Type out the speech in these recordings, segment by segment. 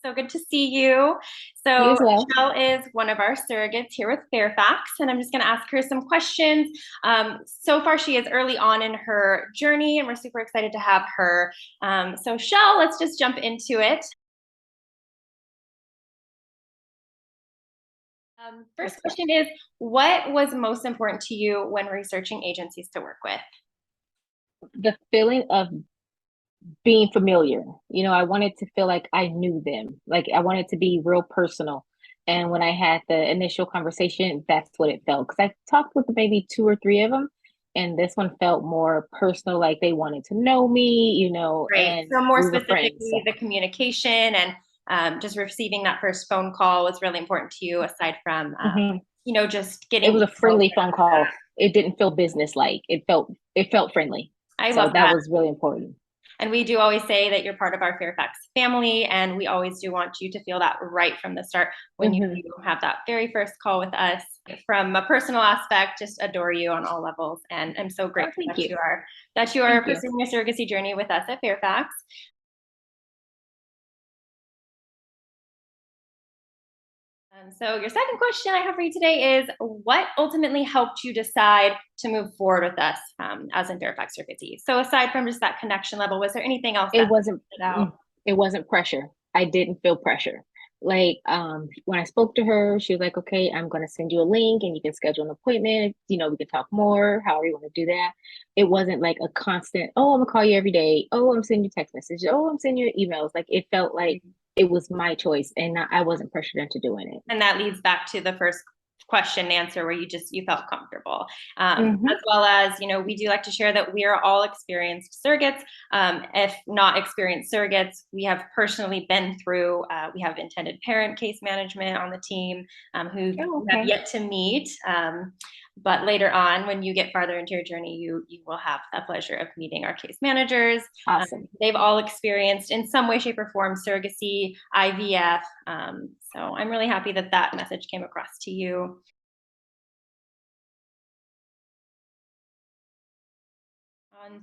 So good to see you. You So as well. Shell is one of our surrogates here with Fairfax, and I'm just going to ask her some questions. So far, she is early on in her journey, and we're super excited to have her. So Shell, let's just jump into it. First Okay. question is, what was most important to you when researching agencies to work with? The feeling of being familiar. I wanted to feel like I knew them. Like I wanted to be real personal. And when I had the initial conversation, that's what it felt. Because I talked with maybe two or three of them, and this one felt more personal, like they wanted to know me, Right. and So more we were friends. specifically, the communication and just receiving that first phone call was really important to you, aside from Mhm. just It getting was to a know friendly phone them. call. It didn't feel business like. It felt friendly. I So love that that. was really important. And we do always say that you're part of our Fairfax family, and we always do want you to feel that right from the start when you Hmm. do have that very first call with us. From a personal aspect, just adore you on all levels, and I'm so Oh, grateful thank you. that you are Thank you. pursuing your surrogacy journey with us at Fairfax. So your second question I have for you today is, what ultimately helped you decide to move forward with us as in Fairfax Surrogacy? So aside from just that connection level, was there anything else It that wasn't stood out? it wasn't pressure. I didn't feel pressure. Like when I spoke to her, she was like, "Okay, I'm going to send you a link and you can schedule an appointment. We can talk more, however you want to do that." It wasn't like a constant, "Oh, I'm going to call you every day. Oh, I'm sending you text messages. Oh, I'm sending you emails." Like it felt like it was my choice and I wasn't pressured into doing it. And that leads back to the first question and answer where you felt comfortable, Hmm. as well as we do like to share that we are all experienced surrogates. If not experienced surrogates, we have personally been through, we have intended parent case management on the team, who Oh, you have okay. yet to meet, but later on when you get farther into your journey, you will have the pleasure of meeting our case managers. Awesome. They've all experienced in some way, shape, or form surrogacy, IVF. So I'm really happy that that message came across to you.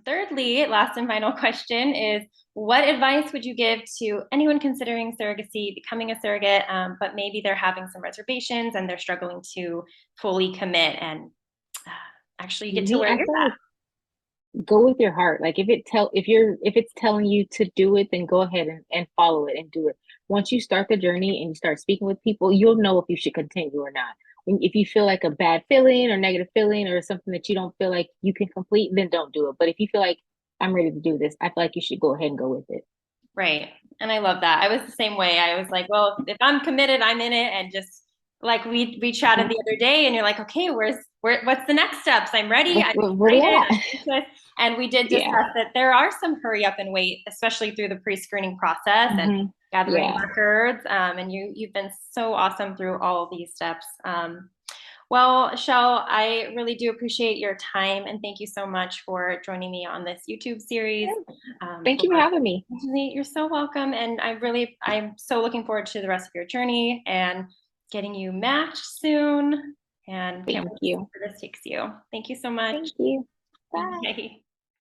Thirdly, last and final question is, what advice would you give to anyone considering surrogacy, becoming a surrogate, but maybe they're having some reservations and they're struggling to fully commit and uh, actually get to Me, where I you're feel at? like go with your heart. Like if it's telling you to do it, then go ahead and follow it and do it. Once you start the journey and you start speaking with people, you'll know if you should continue or not. If you feel like a bad feeling or negative feeling or something that you don't feel like you can complete, then don't do it. But if you feel like I'm ready to do this, I feel like you should go ahead and go with it. Right. And I love that. I was the same way. I was like, well, if I'm committed, I'm in it. And just like we chatted Mhm. the other day and you're like, okay, what's the next steps? I'm ready. I'm Where we excited. at? I'm anxious. And we did Yeah. discuss that there are some hurry up and wait, especially through the pre-screening process and Hmm. gathering Yeah. records. And you've been so awesome through all of these steps. Well, Shell, I really do appreciate your time and thank you so much for joining me on this YouTube series. Thank For you for having me. You're so welcome. And I'm so looking forward to the rest of your journey and getting you matched soon. And can't Thank wait to see you. where this takes you. Thank you so much. Thank you. Bye. Bye.